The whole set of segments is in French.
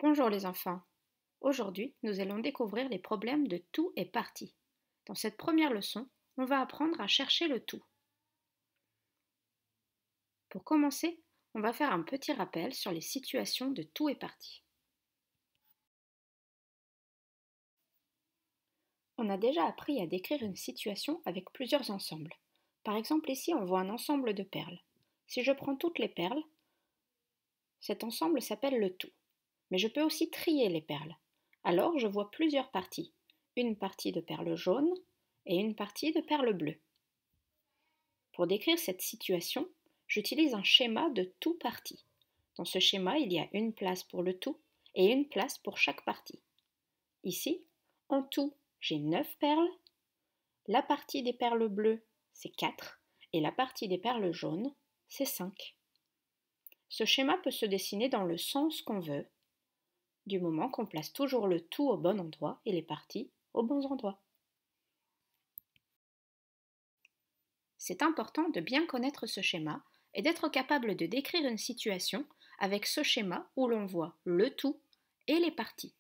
Bonjour les enfants. Aujourd'hui, nous allons découvrir les problèmes de tout et partie. Dans cette première leçon, on va apprendre à chercher le tout. Pour commencer, on va faire un petit rappel sur les situations de tout et partie. On a déjà appris à décrire une situation avec plusieurs ensembles. Par exemple, ici, on voit un ensemble de perles. Si je prends toutes les perles, cet ensemble s'appelle le tout. Mais je peux aussi trier les perles. Alors, je vois plusieurs parties. Une partie de perles jaunes et une partie de perles bleues. Pour décrire cette situation, j'utilise un schéma de tout partie. Dans ce schéma, il y a une place pour le tout et une place pour chaque partie. Ici, en tout, j'ai 9 perles. La partie des perles bleues, c'est 4 et la partie des perles jaunes, c'est 5. Ce schéma peut se dessiner dans le sens qu'on veut, du moment qu'on place toujours le tout au bon endroit et les parties aux bons endroits. C'est important de bien connaître ce schéma et d'être capable de décrire une situation avec ce schéma où l'on voit le tout et les parties.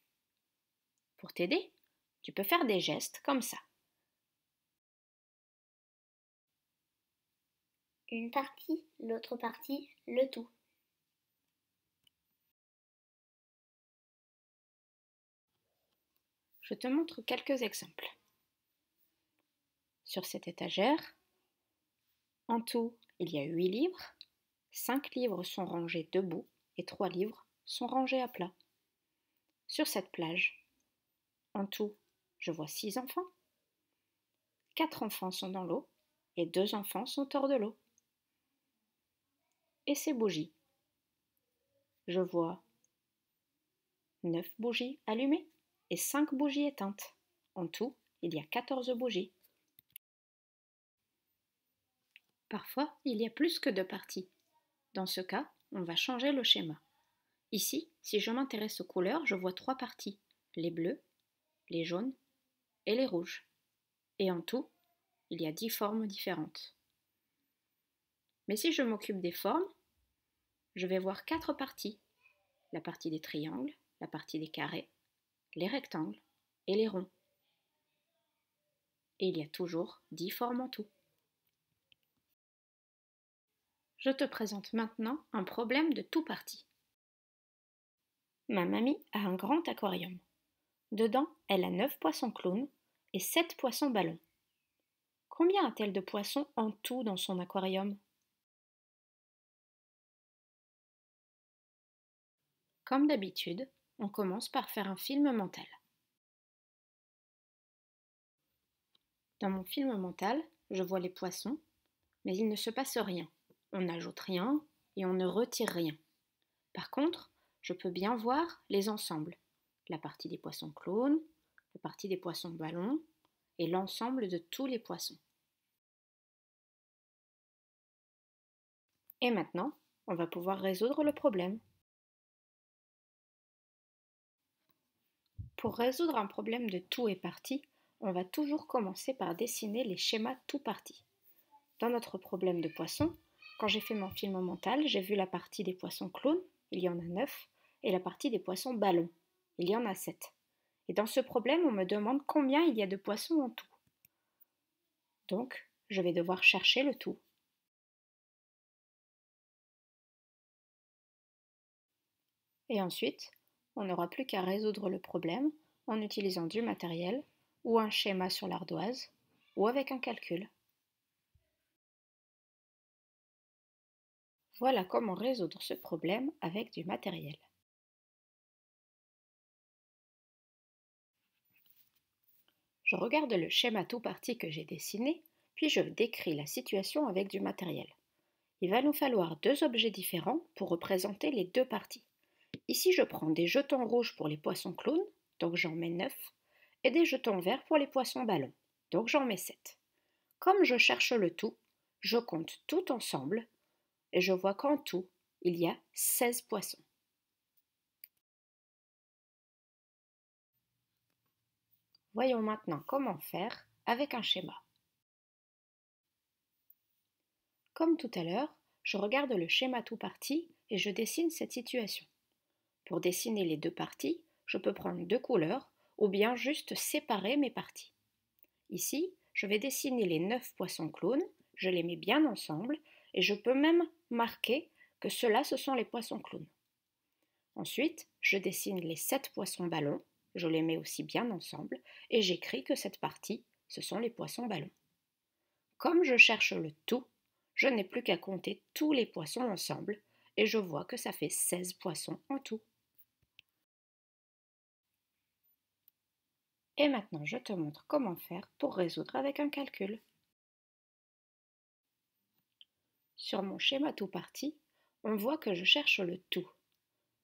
Pour t'aider, tu peux faire des gestes comme ça. Une partie, l'autre partie, le tout. Je te montre quelques exemples. Sur cette étagère, en tout, il y a 8 livres. 5 livres sont rangés debout et 3 livres sont rangés à plat. Sur cette plage, en tout, je vois 6 enfants. 4 enfants sont dans l'eau et 2 enfants sont hors de l'eau. Et ces bougies, je vois 9 bougies allumées et 5 bougies éteintes. En tout, il y a 14 bougies. Parfois, il y a plus que 2 parties. Dans ce cas, on va changer le schéma. Ici, si je m'intéresse aux couleurs, je vois 3 parties, les bleus, les jaunes et les rouges. Et en tout, il y a 10 formes différentes. Mais si je m'occupe des formes, je vais voir 4 parties. La partie des triangles, la partie des carrés, les rectangles et les ronds. Et il y a toujours 10 formes en tout. Je te présente maintenant un problème de tout parti. Ma mamie a un grand aquarium. Dedans, elle a 9 poissons clowns et 7 poissons ballons. Combien a-t-elle de poissons en tout dans son aquarium? Comme d'habitude, on commence par faire un film mental. Dans mon film mental, je vois les poissons, mais il ne se passe rien. On n'ajoute rien et on ne retire rien. Par contre, je peux bien voir les ensembles. La partie des poissons clowns, la partie des poissons ballons et l'ensemble de tous les poissons. Et maintenant, on va pouvoir résoudre le problème. Pour résoudre un problème de tout et partie, on va toujours commencer par dessiner les schémas tout partie. Dans notre problème de poisson, quand j'ai fait mon film mental, j'ai vu la partie des poissons clowns, il y en a 9, et la partie des poissons ballons, il y en a 7. Et dans ce problème, on me demande combien il y a de poissons en tout. Donc, je vais devoir chercher le tout. Et ensuite, on n'aura plus qu'à résoudre le problème en utilisant du matériel ou un schéma sur l'ardoise ou avec un calcul. Voilà comment résoudre ce problème avec du matériel. Je regarde le schéma tout parti que j'ai dessiné, puis je décris la situation avec du matériel. Il va nous falloir 2 objets différents pour représenter les 2 parties. Ici, je prends des jetons rouges pour les poissons clowns, donc j'en mets 9, et des jetons verts pour les poissons ballons, donc j'en mets 7. Comme je cherche le tout, je compte tout ensemble et je vois qu'en tout, il y a 16 poissons. Voyons maintenant comment faire avec un schéma. Comme tout à l'heure, je regarde le schéma tout parti et je dessine cette situation. Pour dessiner les deux parties, je peux prendre deux couleurs ou bien juste séparer mes parties. Ici, je vais dessiner les 9 poissons clowns, je les mets bien ensemble et je peux même marquer que ceux-là, ce sont les poissons clowns. Ensuite, je dessine les 7 poissons ballons, je les mets aussi bien ensemble et j'écris que cette partie, ce sont les poissons ballons. Comme je cherche le tout, je n'ai plus qu'à compter tous les poissons ensemble et je vois que ça fait 16 poissons en tout. Et maintenant, je te montre comment faire pour résoudre avec un calcul. Sur mon schéma tout parti, on voit que je cherche le tout.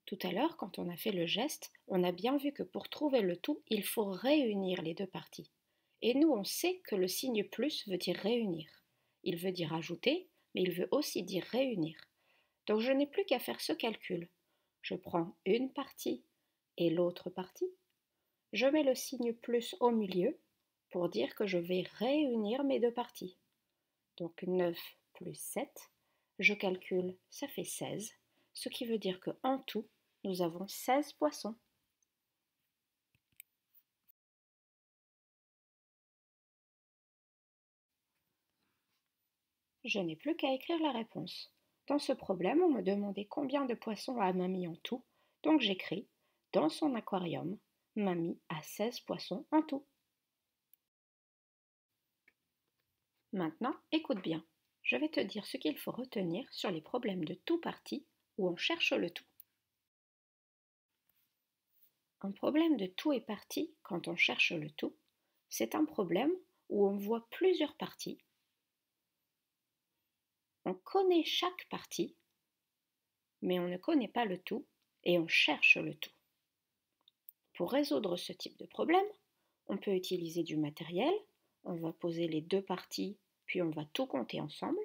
Tout à l'heure, quand on a fait le geste, on a bien vu que pour trouver le tout, il faut réunir les deux parties. Et nous, on sait que le signe plus veut dire réunir. Il veut dire ajouter, mais il veut aussi dire réunir. Donc je n'ai plus qu'à faire ce calcul. Je prends une partie et l'autre partie. Je mets le signe plus au milieu pour dire que je vais réunir mes deux parties. Donc 9 plus 7, je calcule, ça fait 16, ce qui veut dire qu'en tout, nous avons 16 poissons. Je n'ai plus qu'à écrire la réponse. Dans ce problème, on me demandait combien de poissons a Mamie en tout, donc j'écris « Dans son aquarium, Mamie a 16 poissons en tout ». Maintenant, écoute bien. Je vais te dire ce qu'il faut retenir sur les problèmes de tout parti où on cherche le tout. Un problème de tout et parti, quand on cherche le tout, c'est un problème où on voit plusieurs parties. On connaît chaque partie, mais on ne connaît pas le tout et on cherche le tout. Pour résoudre ce type de problème, on peut utiliser du matériel, on va poser les deux parties, puis on va tout compter ensemble.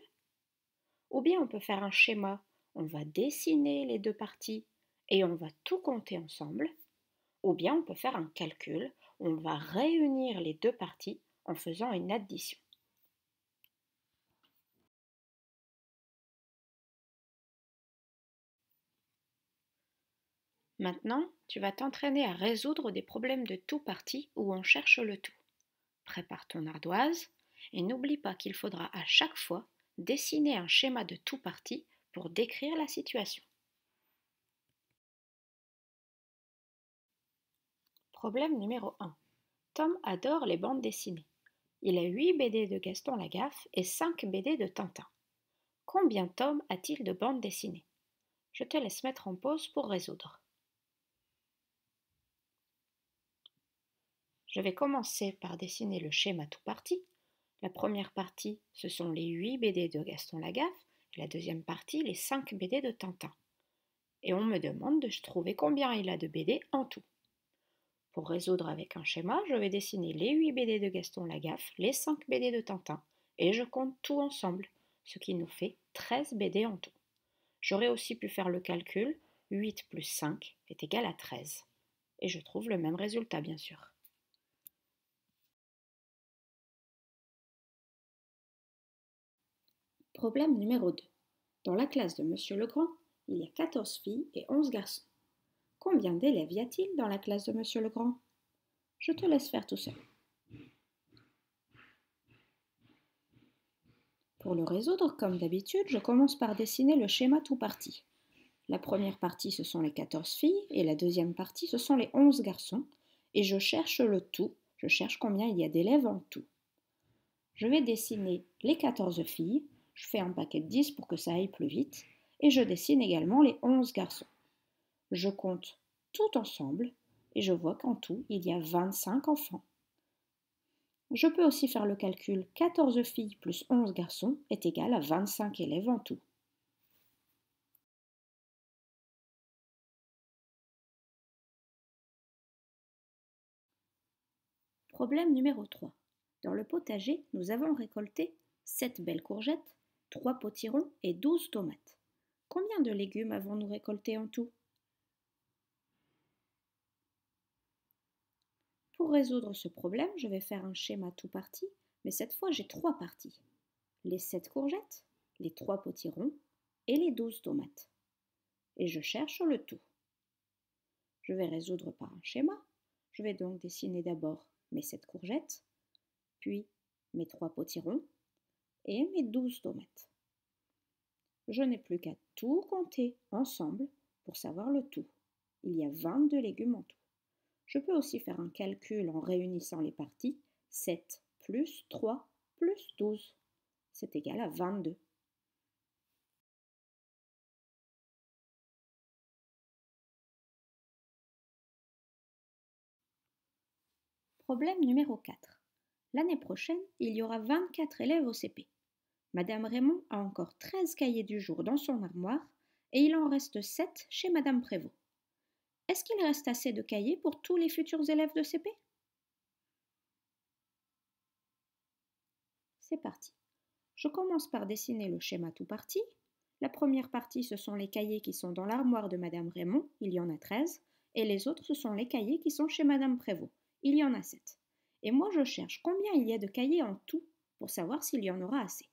Ou bien on peut faire un schéma, on va dessiner les deux parties et on va tout compter ensemble. Ou bien on peut faire un calcul, on va réunir les deux parties en faisant une addition. Maintenant, tu vas t'entraîner à résoudre des problèmes de tout parti où on cherche le tout. Prépare ton ardoise et n'oublie pas qu'il faudra à chaque fois dessiner un schéma de tout parti pour décrire la situation. Problème numéro 1. Tom adore les bandes dessinées. Il a 8 BD de Gaston Lagaffe et 5 BD de Tintin. Combien Tom a-t-il de bandes dessinées? Je te laisse mettre en pause pour résoudre. Je vais commencer par dessiner le schéma tout parti. La première partie, ce sont les 8 BD de Gaston Lagaffe et la deuxième partie, les 5 BD de Tintin. Et on me demande de trouver combien il a de BD en tout. Pour résoudre avec un schéma, je vais dessiner les 8 BD de Gaston Lagaffe, les 5 BD de Tintin, et je compte tout ensemble, ce qui nous fait 13 BD en tout. J'aurais aussi pu faire le calcul, 8 plus 5 est égal à 13. Et je trouve le même résultat, bien sûr. Problème numéro 2. Dans la classe de Monsieur Legrand, il y a 14 filles et 11 garçons. Combien d'élèves y a-t-il dans la classe de Monsieur Legrand? Je te laisse faire tout seul. Pour le résoudre, comme d'habitude, je commence par dessiner le schéma tout parti. La première partie, ce sont les 14 filles, et la deuxième partie, ce sont les 11 garçons, et je cherche le tout, je cherche combien il y a d'élèves en tout. Je vais dessiner les 14 filles, je fais un paquet de 10 pour que ça aille plus vite, et je dessine également les 11 garçons. Je compte tout ensemble, et je vois qu'en tout, il y a 25 enfants. Je peux aussi faire le calcul 14 filles plus 11 garçons est égal à 25 élèves en tout. Problème numéro 3. Dans le potager, nous avons récolté 7 belles courgettes, 3 potirons et 12 tomates. Combien de légumes avons-nous récolté en tout? Pour résoudre ce problème, je vais faire un schéma tout parti, mais cette fois j'ai 3 parties. Les 7 courgettes, les 3 potirons et les 12 tomates. Et je cherche le tout. Je vais résoudre par un schéma. Je vais donc dessiner d'abord mes 7 courgettes, puis mes 3 potirons et mes 12 tomates. Je n'ai plus qu'à tout compter ensemble pour savoir le tout. Il y a 22 légumes en tout. Je peux aussi faire un calcul en réunissant les parties. 7 plus 3 plus 12, c'est égal à 22. Problème numéro 4. L'année prochaine, il y aura 24 élèves au CP. Madame Raymond a encore 13 cahiers du jour dans son armoire et il en reste 7 chez Madame Prévost. Est-ce qu'il reste assez de cahiers pour tous les futurs élèves de CP? C'est parti. Je commence par dessiner le schéma tout parti. La première partie, ce sont les cahiers qui sont dans l'armoire de Madame Raymond, il y en a 13, et les autres, ce sont les cahiers qui sont chez Madame Prévost, il y en a 7. Et moi, je cherche combien il y a de cahiers en tout pour savoir s'il y en aura assez.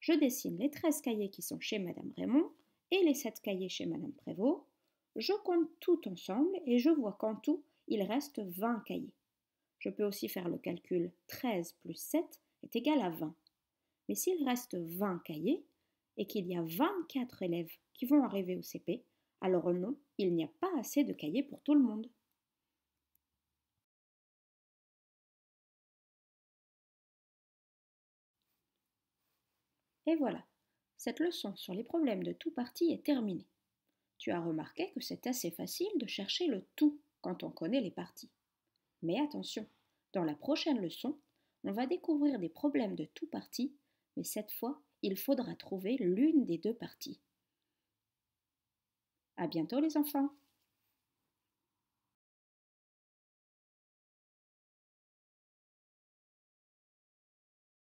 Je dessine les 13 cahiers qui sont chez Madame Raymond et les 7 cahiers chez Madame Prévost. Je compte tout ensemble et je vois qu'en tout, il reste 20 cahiers. Je peux aussi faire le calcul 13 plus 7 est égal à 20. Mais s'il reste 20 cahiers et qu'il y a 24 élèves qui vont arriver au CP, alors non, il n'y a pas assez de cahiers pour tout le monde. Et voilà, cette leçon sur les problèmes de tout parti est terminée. Tu as remarqué que c'est assez facile de chercher le tout quand on connaît les parties. Mais attention, dans la prochaine leçon, on va découvrir des problèmes de tout parti, mais cette fois, il faudra trouver l'une des deux parties. À bientôt les enfants!